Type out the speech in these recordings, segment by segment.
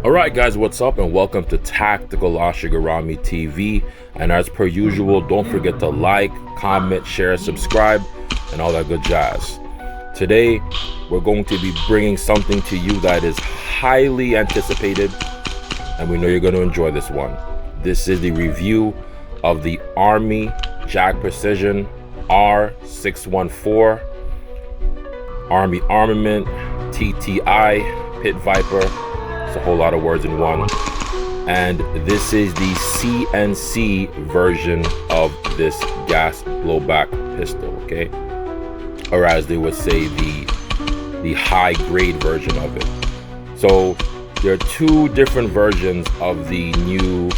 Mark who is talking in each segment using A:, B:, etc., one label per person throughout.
A: Alright guys, what's up and welcome to Tactical Ashi Garami TV. And as per usual, don't forget to like, comment, share, subscribe, and all that good jazz. Today, we're going to be bringing something to you that is highly anticipated, and we know you're going to enjoy this one. This is the review of the Army Jag Precision R614 Army Armament TTI Pit Viper. It's a whole lot of words in one. And this is the CNC version of this gas blowback pistol, okay? Or as they would say, the high grade version of it. So there are two different versions of the new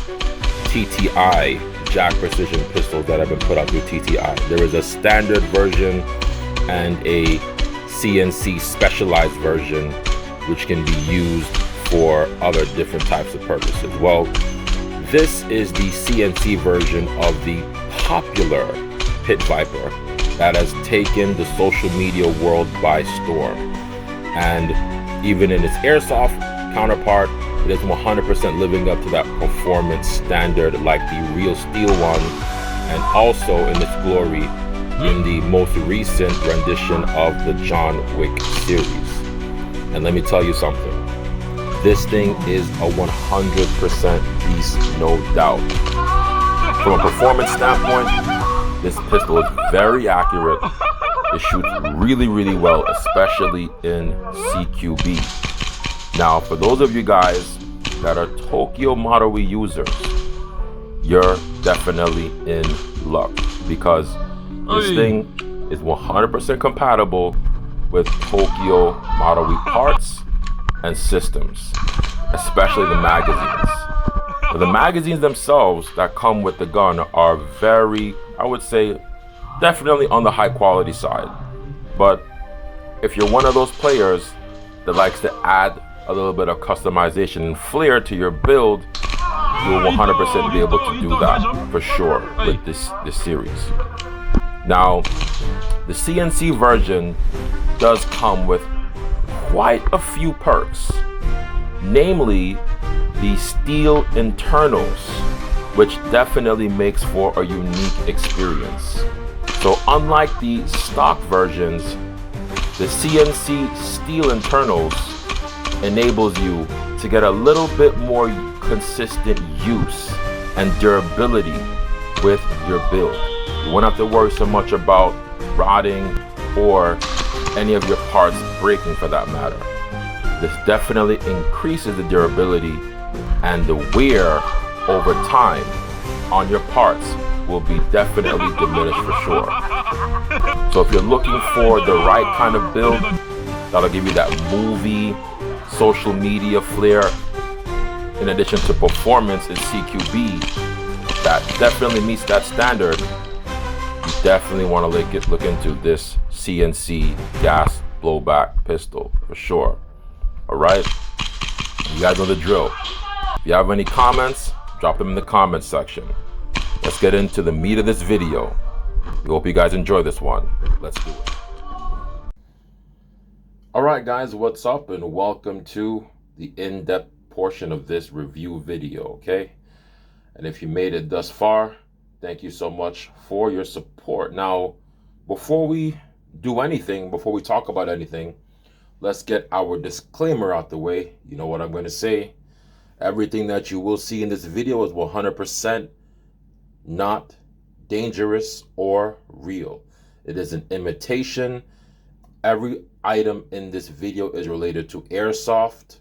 A: TTI Jag Precision pistols that have been put out through TTI. There is a standard version and a CNC specialized version, which can be used for other different types of purposes. Well, this is the CNC version of the popular Pit Viper that has taken the social media world by storm. And even in its Airsoft counterpart, it is 100% living up to that performance standard like the real steel one, and also in its glory in the most recent rendition of the John Wick series. And let me tell you something. This thing is a 100% beast, no doubt. From a performance standpoint, this pistol is very accurate. It shoots really, really well, especially in CQB. Now, for those of you guys that are Tokyo Model E users, you're definitely in luck, because this thing is 100% compatible with Tokyo Model E parts and systems, especially the magazines. Now, the magazines themselves that come with the gun are very, I would say, definitely on the high quality side. But if you're one of those players that likes to add a little bit of customization and flair to your build, you'll 100% be able to do that for sure with this series. Now, the CNC version does come with quite a few perks, namely the steel internals, which definitely makes for a unique experience. So unlike the stock versions, the CNC steel internals enables you to get a little bit more consistent use and durability with your build. You won't have to worry so much about rotting or any of your parts breaking, for that matter. This definitely increases the durability, and the wear over time on your parts will be definitely diminished for sure. So if you're looking for the right kind of build that'll give you that movie, social media flair, in addition to performance in CQB, that definitely meets that standard, you definitely want to look into this CNC gas blowback pistol for sure. Alright, you guys know the drill. If you have any comments, drop them in the comments section. Let's get into the meat of this video. We hope you guys enjoy this one. Let's do it. Alright guys, what's up, and welcome to the in-depth portion of this review video, okay? And if you made it thus far, thank you so much for your support. Now, before we do anything, before we talk about anything, let's get our disclaimer out the way. You know what I'm going to say. Everything that you will see in this video is 100% not dangerous or real. It is an imitation. Every item in this video is related to Airsoft.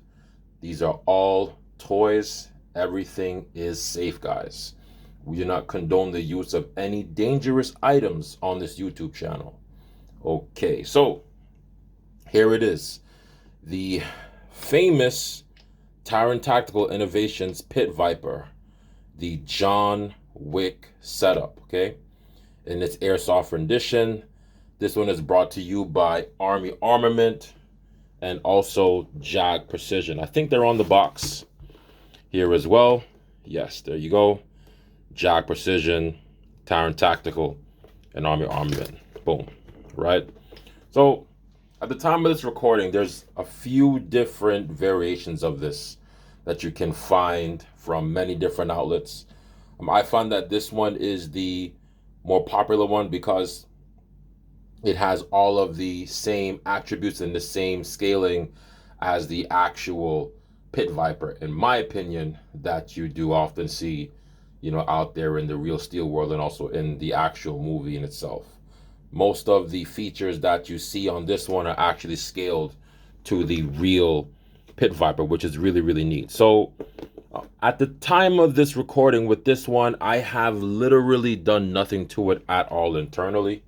A: These are all toys. Everything is safe, guys. We do not condone the use of any dangerous items on this YouTube channel. Okay, so here it is. The famous Taran Tactical Innovations Pit Viper, the John Wick setup, okay? In its Airsoft rendition. This one is brought to you by Army Armament and also Jag Precision. I think they're on the box here as well. Yes, there you go. Jag Precision, Taran Tactical, and Army Armament. Boom. Right? So at the time of this recording, there's a few different variations of this that you can find from many different outlets. I find that this one is the more popular one because it has all of the same attributes and the same scaling as the actual Pit Viper, in my opinion, that you do often see, out there in the real steel world and also in the actual movie in itself. Most of the features that you see on this one are actually scaled to the real Pit Viper, which is really, really neat. So at the time of this recording with this one, I have literally done nothing to it at all internally.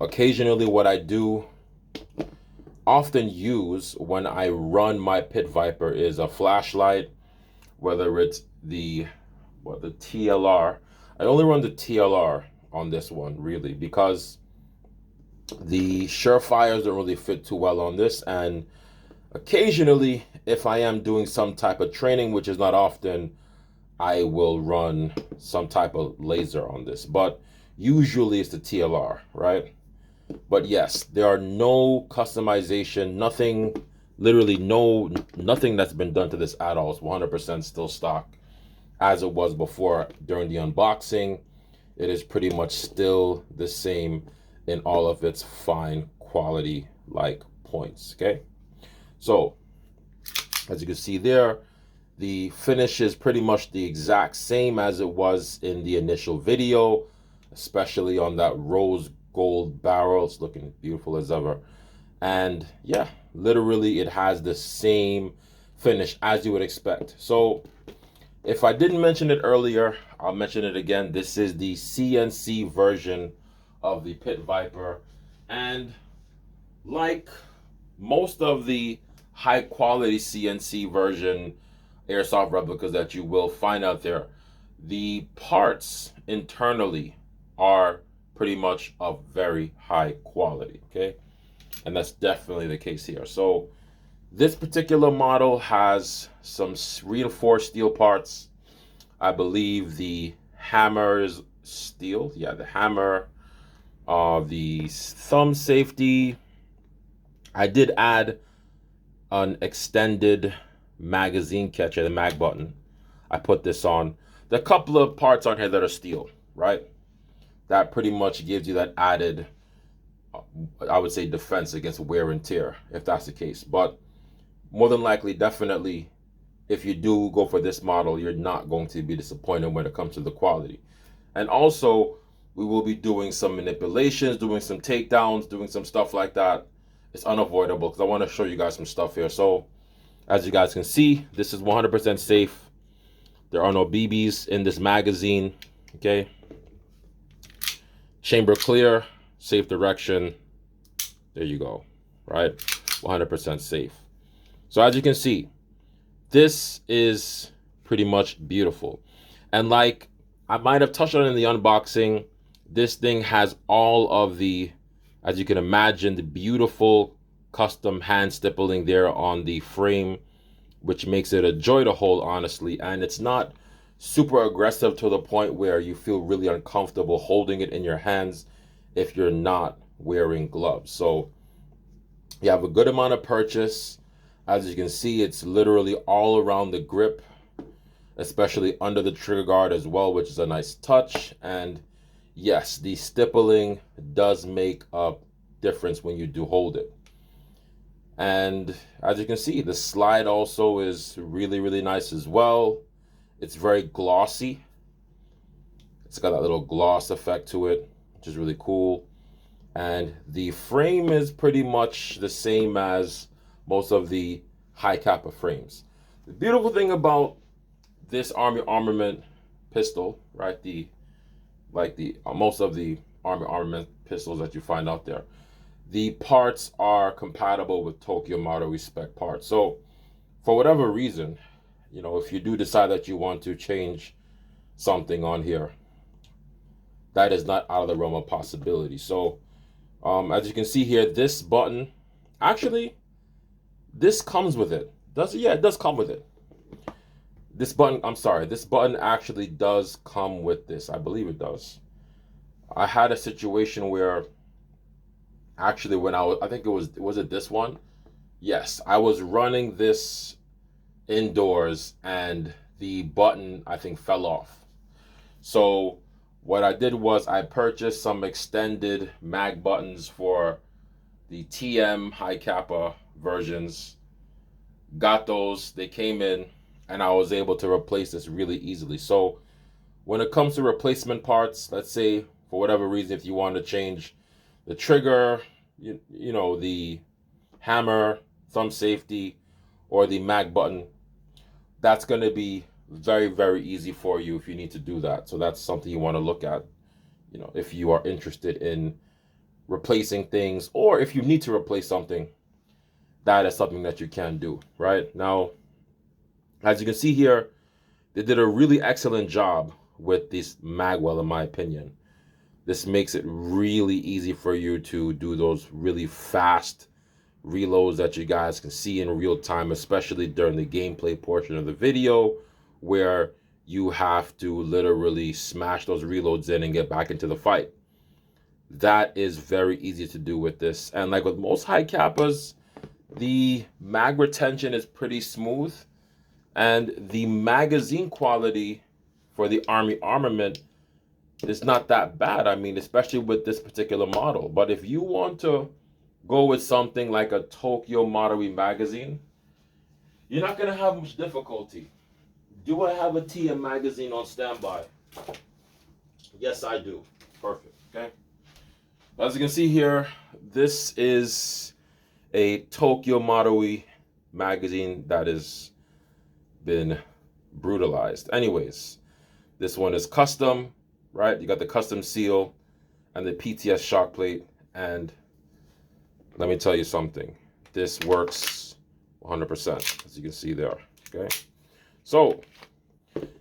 A: Occasionally what I do often use when I run my Pit Viper is a flashlight, whether it's the TLR. I only run the TLR on this one, really, because the Surefires don't really fit too well on this. And occasionally, if I am doing some type of training, which is not often, I will run some type of laser on this. But usually it's the TLR, right? But yes, there are no customization, nothing, literally nothing that's been done to this at all. It's 100% still stock as it was before during the unboxing. It is pretty much still the same in all of its fine quality like points, okay? So as you can see there, the finish is pretty much the exact same as it was in the initial video, especially on that rose gold barrel. It's looking beautiful as ever. And yeah, literally it has the same finish as you would expect. So if I didn't mention it earlier, I'll mention it again. This is the CNC version of the Pit Viper. And like most of the high quality CNC version Airsoft replicas that you will find out there, the parts internally are pretty much of very high quality, okay? And that's definitely the case here. So this particular model has some reinforced steel parts. I believe the hammer is steel. Yeah, the hammer, the thumb safety. I did add an extended magazine catcher, the mag button. I put this on. There are a couple of parts on here that are steel, right? That pretty much gives you that added, I would say, defense against wear and tear, if that's the case. But more than likely, definitely, if you do go for this model, you're not going to be disappointed when it comes to the quality. And also, we will be doing some manipulations, doing some takedowns, doing some stuff like that. It's unavoidable because I want to show you guys some stuff here. So as you guys can see, this is 100% safe. There are no BBs in this magazine, okay? Chamber clear, safe direction. There you go, right? 100% safe. So as you can see, this is pretty much beautiful. And like I might have touched on in the unboxing, this thing has all of the, as you can imagine, the beautiful custom hand stippling there on the frame, which makes it a joy to hold, honestly. And it's not super aggressive to the point where you feel really uncomfortable holding it in your hands if you're not wearing gloves. So you have a good amount of purchase. As you can see, it's literally all around the grip, especially under the trigger guard as well, which is a nice touch. And yes, the stippling does make a difference when you do hold it. And as you can see, the slide also is really, really nice as well. It's very glossy. It's got that little gloss effect to it, which is really cool. And the frame is pretty much the same as most of the high kappa frames. The beautiful thing about this Army armament pistol, right? Most of the Army armament pistols that you find out there, the parts are compatible with Tokyo Model Respect parts. So for whatever reason, if you do decide that you want to change something on here, that is not out of the realm of possibility. So as you can see here, this button, actually, this comes with it. It does come with it. This button actually does come with this. I believe it does. I had a situation where actually when I think it was it this one? Yes, I was running this indoors and the button, I think, fell off. So what I did was I purchased some extended mag buttons for the TM high kappa versions. Got those, they came in, and I was able to replace this really easily. So when it comes to replacement parts, let's say for whatever reason, if you want to change the trigger, you know, the hammer, thumb safety, or the mag button, that's going to be very, very easy for you if you need to do that. So that's something you want to look at, you know, if you are interested in replacing things, or if you need to replace something, that is something that you can do. Right now, as you can see here, they did a really excellent job with this magwell, in my opinion. This makes it really easy for you to do those really fast reloads that you guys can see in real time, especially during the gameplay portion of the video, where you have to literally smash those reloads in and get back into the fight. That is very easy to do with this. And like with most high kappas, the mag retention is pretty smooth, and the magazine quality for the Army armament is not that bad. I mean, especially with this particular model. But if you want to go with something like a Tokyo Model magazine, you're not going to have much difficulty. Do I have a TM magazine on standby? Yes, I do. Perfect. Okay. As you can see here, this is a Tokyo Model magazine that has been brutalized. Anyways, this one is custom, right? You got the custom seal and the PTS shock plate. And let me tell you something. This works 100%, as you can see there. Okay. So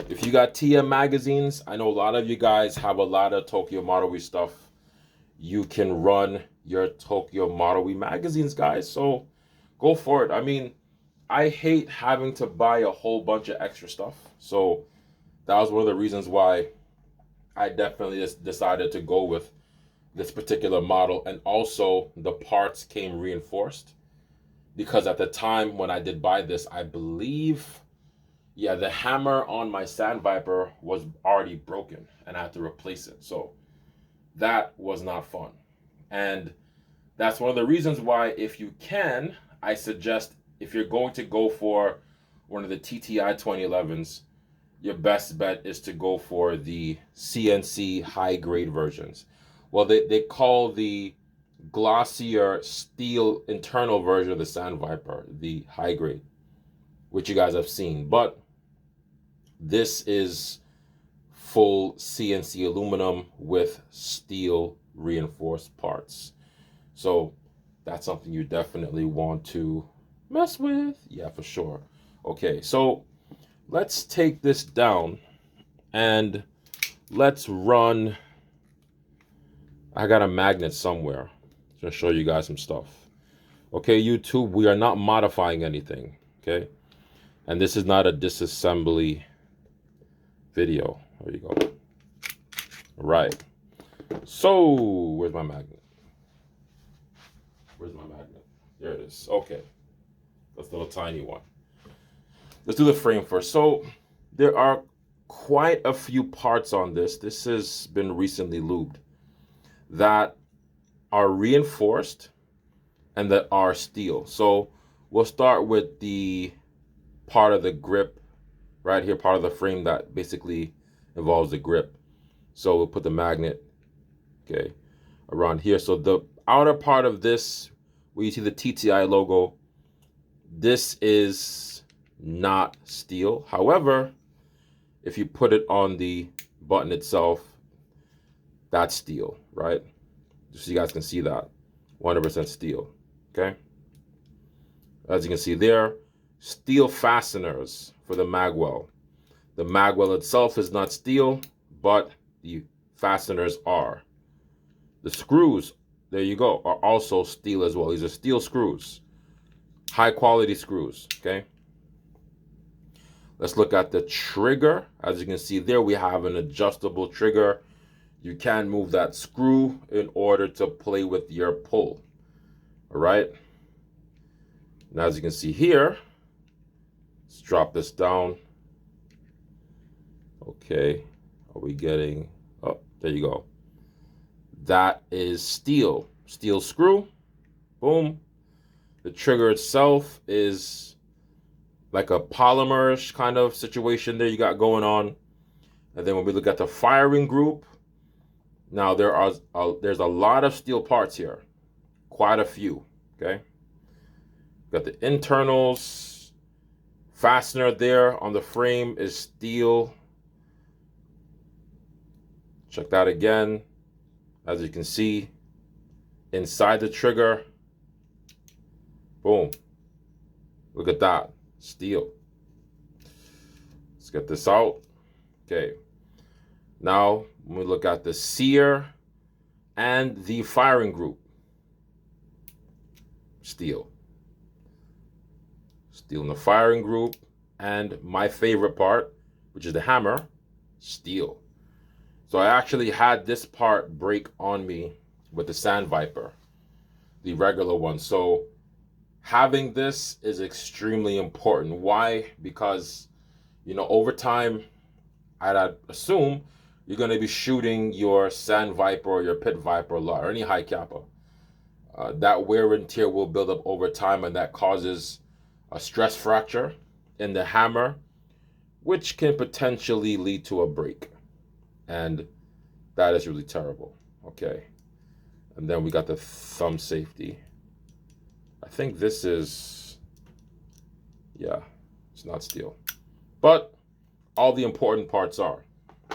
A: if you got TM magazines, I know a lot of you guys have a lot of Tokyo Model stuff. You can run your Tokyo Model magazines, guys. So go for it. I mean, I hate having to buy a whole bunch of extra stuff. So that was one of the reasons why I definitely just decided to go with this particular model. And also the parts came reinforced, because at the time when I did buy this, I believe, yeah, the hammer on my Sand Viper was already broken and I had to replace it. So that was not fun. And that's one of the reasons why, if you can, I suggest, if you're going to go for one of the TTI 2011s, your best bet is to go for the CNC high grade versions. Well, they call the glossier steel internal version of the Sand Viper the high grade, which you guys have seen. But this is full CNC aluminum with steel reinforced parts. So that's something you definitely want to mess with. Yeah, for sure. Okay, so let's take this down and let's run. I got a magnet somewhere to show you guys some stuff. Okay, YouTube, we are not modifying anything. Okay, and this is not a disassembly video. There you go. All right. So where's my magnet? Where's my magnet? There it is. Okay. That's the little tiny one. Let's do the frame first. So there are quite a few parts on this. This has been recently lubed, that are reinforced and that are steel. So we'll start with the part of the grip right here, part of the frame that basically involves the grip. So we'll put the magnet, okay, around here. So the outer part of this, where you see the TTI logo, this is not steel. However, if you put it on the button itself, that's steel, right? Just so you guys can see that, 100% steel, okay? As you can see there, steel fasteners for the magwell. The magwell itself is not steel, but the fasteners are. The screws, there you go, are also steel as well. These are steel screws, high quality screws, okay? Let's look at the trigger. As you can see there, we have an adjustable trigger. You can move that screw in order to play with your pull, all right? Now, as you can see here, Let's drop this down. Okay, are we getting, oh, there you go. That is steel screw, boom. The trigger itself is like a polymerish kind of situation there you got going on. And then when we look at the firing group, now there's a lot of steel parts here, quite a few, okay? Got the internals, fastener there on the frame is steel. Check that again. As you can see, inside the trigger, boom. Look at that, steel. Let's get this out. Okay. Now, when we look at the sear and the firing group, steel. Steel in the firing group, and my favorite part, which is the hammer, steel. So I actually had this part break on me with the Sand Viper, the regular one. So having this is extremely important. Why? Because, you know, over time, I'd assume you're going to be shooting your Sand Viper or your Pit Viper a lot, or any high kappa. That wear and tear will build up over time, and that causes a stress fracture in the hammer, which can potentially lead to a break. And that is really terrible. Okay. And then we got the thumb safety. I think this is, yeah, it's not steel. But all the important parts are,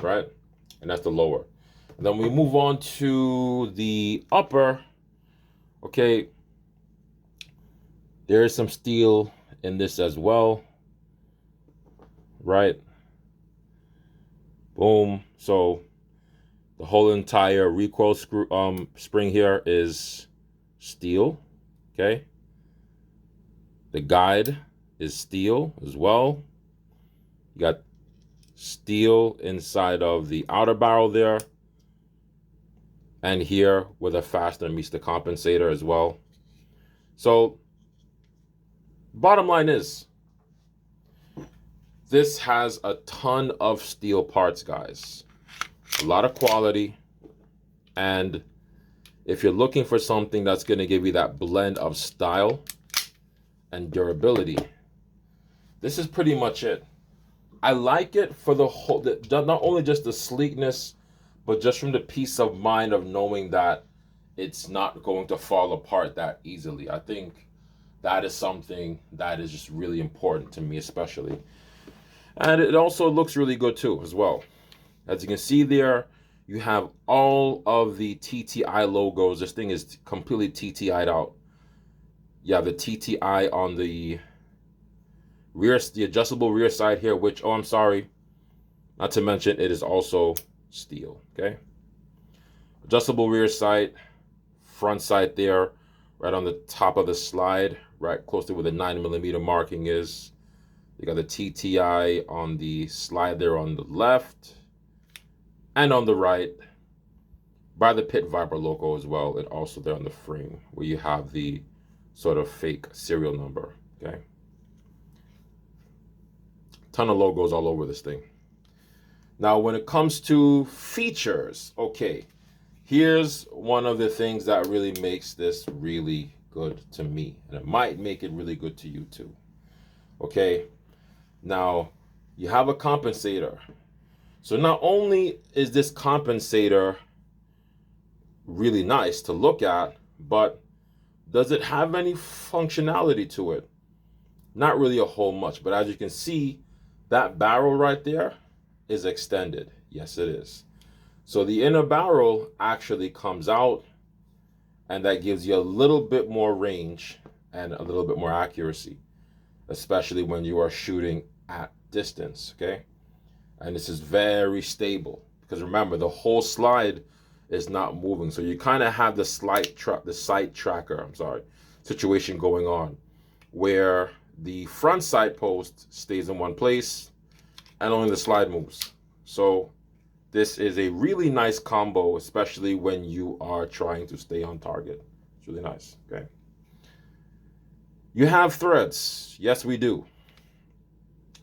A: right? And that's the lower. And then we move on to the upper. Okay. There is some steel in this as well, right? Boom. So the whole entire recoil screw spring here is steel. Okay. The guide is steel as well. You got steel inside of the outer barrel there, and here where the fastener meets the compensator as well. So bottom line is, this has a ton of steel parts, guys. A lot of quality. And if you're looking for something that's going to give you that blend of style and durability, this is pretty much it. I like it for the whole, not only just the sleekness, but just from the peace of mind of knowing that it's not going to fall apart that easily. I think that is something that is just really important to me, especially. And it also looks really good too, as well. As you can see there, you have all of the TTI logos. This thing is completely TTI'd out. You have the TTI on the rear, the adjustable rear side here, which, oh, I'm sorry, not to mention it is also steel, okay? Adjustable rear sight, front sight there, right on the top of the slide, right close to where the 9mm marking is. You got the TTI on the slide there on the left, and on the right, by the Pit Viper logo as well, and also there on the frame, where you have the sort of fake serial number, okay? Ton of logos all over this thing. Now, when it comes to features, okay, here's one of the things that really makes this really good to me, and it might make it really good to you too, okay? Now, you have a compensator. So not only is this compensator really nice to look at, but does it have any functionality to it? Not really a whole much, but as you can see, that barrel right there is extended. Yes, it is. So the inner barrel actually comes out, and that gives you a little bit more range and a little bit more accuracy, especially when you are shooting at distance, okay? And this is very stable, because remember, the whole slide is not moving. So you kind of have the sight tracker, situation going on, where the front sight post stays in one place and only the slide moves. So this is a really nice combo, especially when you are trying to stay on target. It's really nice, okay? You have threads. Yes, we do.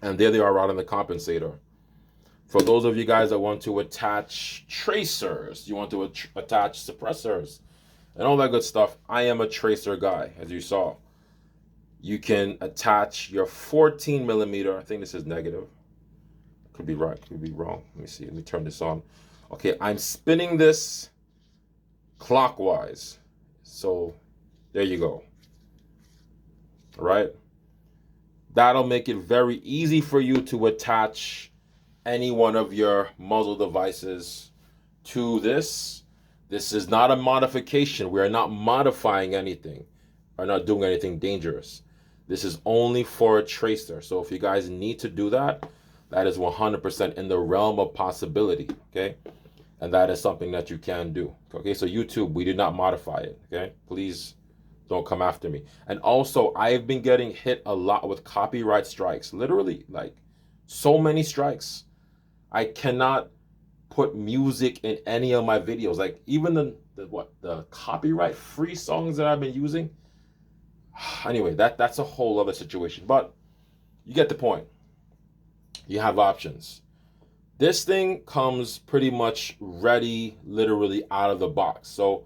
A: And there they are right on the compensator. For those of you guys that want to attach tracers, you want to attach suppressors, and all that good stuff, I am a tracer guy, as you saw. You can attach your 14 millimeter, I think this is negative. Could be right, could be wrong. Let me see, let me turn this on. Okay, I'm spinning this clockwise. So there you go. All right. That'll make it very easy for you to attach any one of your muzzle devices to this. This is not a modification. We are not modifying anything. We're not doing anything dangerous. This is only for a tracer. So if you guys need to do that, that is 100% in the realm of possibility, okay? And that is something that you can do, okay? So YouTube, we did not modify it, okay? Please don't come after me. And also, I've been getting hit a lot with copyright strikes. Literally, like, so many strikes. I cannot put music in any of my videos. Like, even the copyright free songs that I've been using. Anyway, that's a whole other situation. But you get the point. You have options. This thing comes pretty much ready, literally out of the box. So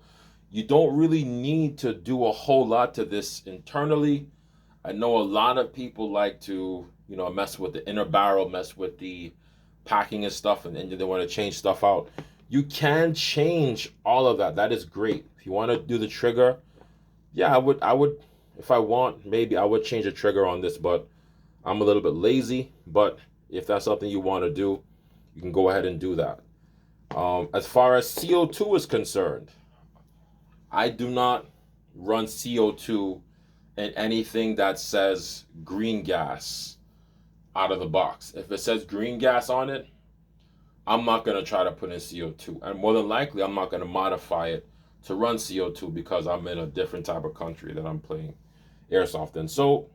A: you don't really need to do a whole lot to this internally. I know a lot of people like to, you know, mess with the inner barrel, mess with the packing and stuff, and then they want to change stuff out. You can change all of that. That is great. If you want to do the trigger, yeah, I would, if I want, maybe I would change the trigger on this, but I'm a little bit lazy. But if that's something you want to do, you can go ahead and do that. As far as CO2 is concerned, I do not run CO2 in anything that says green gas out of the box. If it says green gas on it, I'm not going to try to put in CO2. And more than likely, I'm not going to modify it to run CO2 because I'm in a different type of country that I'm playing Airsoft in. So,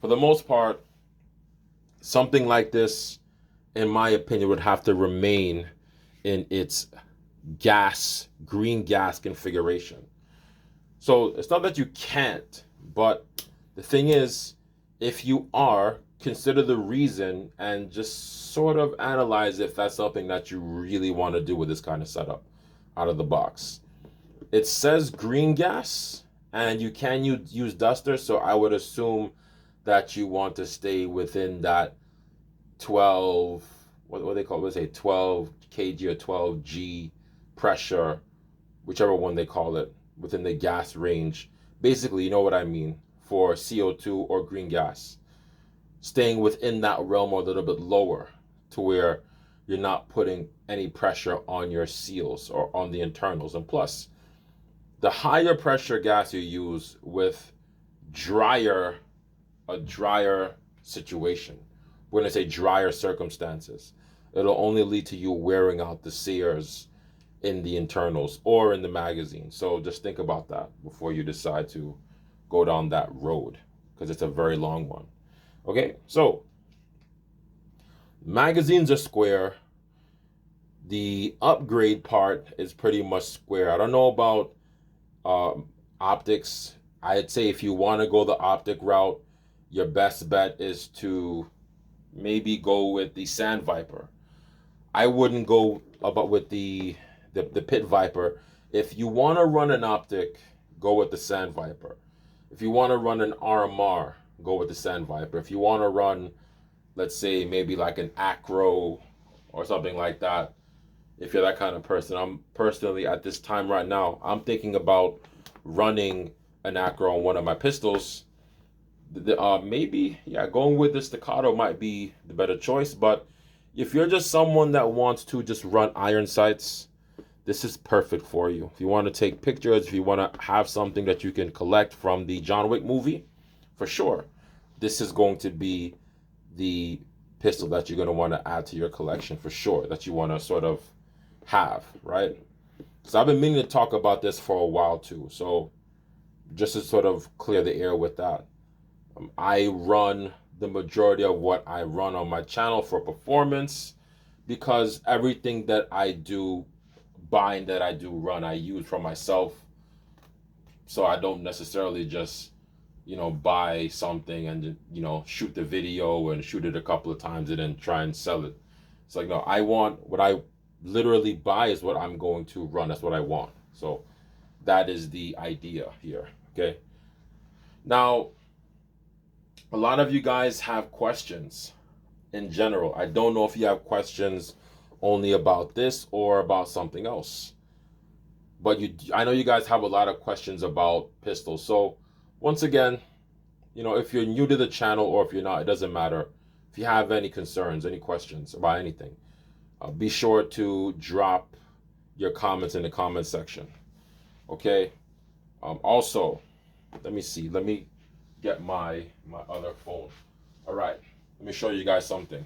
A: for the most part, something like this, in my opinion, would have to remain in its green gas configuration. So it's not that you can't, but the thing is, if you are, consider the reason and just sort of analyze if that's something that you really want to do with this kind of setup out of the box. It says green gas, and you can use duster, so I would assume that you want to stay within that 12, what they call it, let's say 12 kg or 12 G pressure, whichever one they call it, within the gas range. Basically, you know what I mean, for CO2 or green gas. Staying within that realm or a little bit lower to where you're not putting any pressure on your seals or on the internals. And plus, the higher pressure gas you use with a drier situation, we're going to say drier circumstances, it'll only lead to you wearing out the sears in the internals or in the magazine. So just think about that before you decide to go down that road, because it's a very long one. Okay, so magazines are square. The upgrade part is pretty much square. I don't know about optics. I'd say if you want to go the optic route, your best bet is to maybe go with the Sand Viper. I wouldn't go about with the Pit Viper. If you want to run an optic, go with the Sand Viper. If you want to run an RMR, go with the Sand Viper. If you want to run, let's say, maybe like an acro or something like that, if you're that kind of person. I'm personally, at this time right now, I'm thinking about running an acro on one of my pistols. Maybe, yeah, going with the staccato might be the better choice. But if you're just someone that wants to just run iron sights, this is perfect for you. If you want to take pictures, if you want to have something that you can collect from the John Wick movie, for sure, this is going to be the pistol that you're going to want to add to your collection for sure, that you want to sort of have, right? So I've been meaning to talk about this for a while too. So just to sort of clear the air with that, I run the majority of what I run on my channel for performance, because everything that I do buy and that I do run, I use for myself. So I don't necessarily just you know, buy something and, you know, shoot the video and shoot it a couple of times and then try and sell it. It's like, no, I want what I literally buy is what I'm going to run. That's what I want. So that is the idea here. Okay. Now, a lot of you guys have questions in general. I don't know if you have questions only about this or about something else, but I know you guys have a lot of questions about pistols. So once again, you know, if you're new to the channel or if you're not, it doesn't matter. If you have any concerns, any questions about anything, be sure to drop your comments in the comment section. Okay. Also, let me see. Let me get my other phone. All right. Let me show you guys something.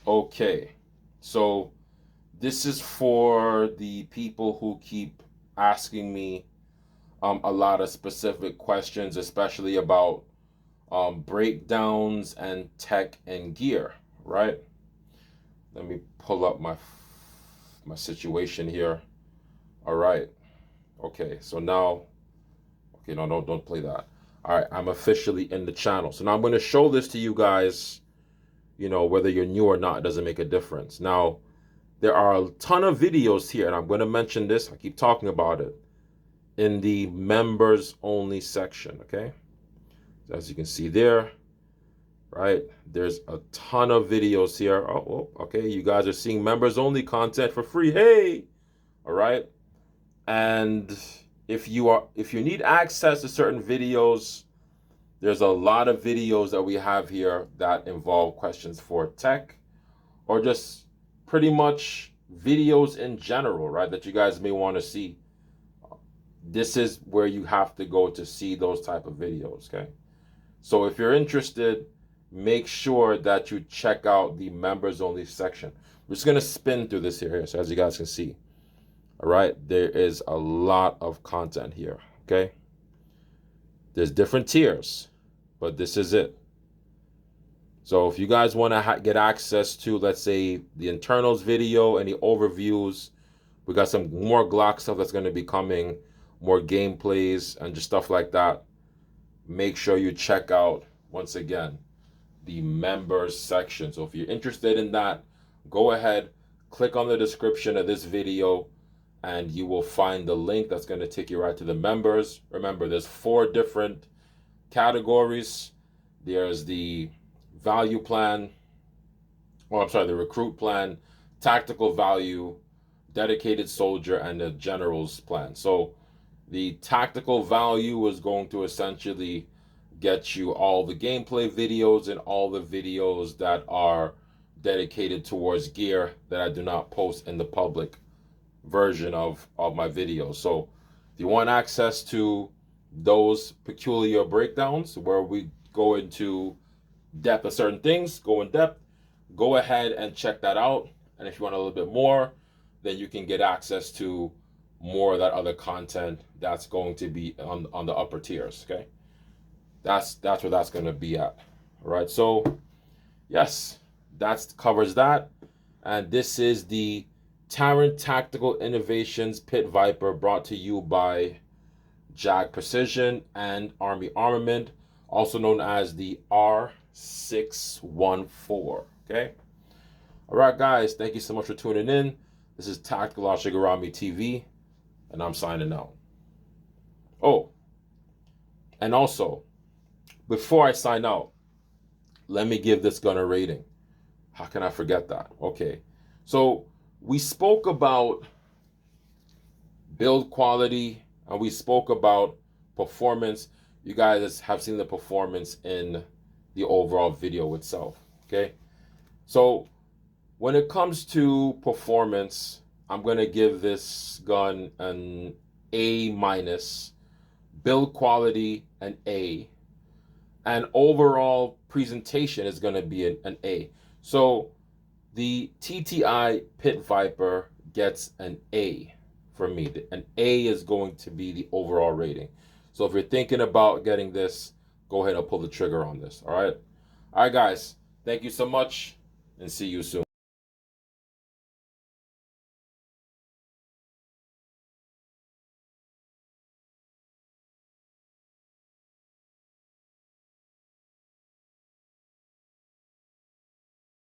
A: Okay. So this is for the people who keep asking me a lot of specific questions, especially about breakdowns and tech and gear, right? Let me pull up my situation here. All right. Okay, so now, okay, no, don't play that. All right, I'm officially in the channel. So now I'm going to show this to you guys, you know, whether you're new or not, it doesn't make a difference. Now, there are a ton of videos here, and I'm going to mention this. I keep talking about it in the members only section, okay? As you can see there, right? There's a ton of videos here. Oh, okay, you guys are seeing members only content for free. Hey, all right. And if you need access to certain videos, there's a lot of videos that we have here that involve questions for tech or just pretty much videos in general, right? That you guys may want to see. This is where you have to go to see those type of videos, okay? So if you're interested, make sure that you check out the members only section. We're just going to spin through this here, so as you guys can see. All right, there is a lot of content here, okay? There's different tiers, but this is it. So if you guys want to get access to, let's say, the internals video, any overviews, we got some more Glock stuff that's going to be coming, more gameplays and just stuff like that. Make sure you check out, once again, the members section. So if you're interested in that, go ahead, click on the description of this video, and you will find the link that's going to take you right to the members. Remember, there's 4 different categories. There's the value plan, the recruit plan, tactical value, dedicated soldier, and the general's plan. So the tactical value is going to essentially get you all the gameplay videos and all the videos that are dedicated towards gear that I do not post in the public version of my videos. So if you want access to those peculiar breakdowns where we go into depth of certain things, go in depth, go ahead and check that out. And if you want a little bit more, then you can get access to more of that other content that's going to be on the upper tiers, okay? That's where that's going to be at. All right, so yes, that covers that. And this is the Tarrant Tactical Innovations Pit Viper, brought to you by Jag Precision and Army Armament, also known as the R614, okay? All right, guys, thank you so much for tuning in. This is Tactical Ashi Garami TV, and I'm signing out. Oh, and also, before I sign out, let me give this gun a rating. How can I forget that? Okay, so we spoke about build quality and we spoke about performance. You guys have seen the performance in the overall video itself, okay? So when it comes to performance, I'm going to give this gun an A-, build quality an A, and overall presentation is going to be an A. So the TTI Pit Viper gets an A from me. An A is going to be the overall rating. So if you're thinking about getting this, go ahead and pull the trigger on this, all right? All right, guys, thank you so much, and see you soon.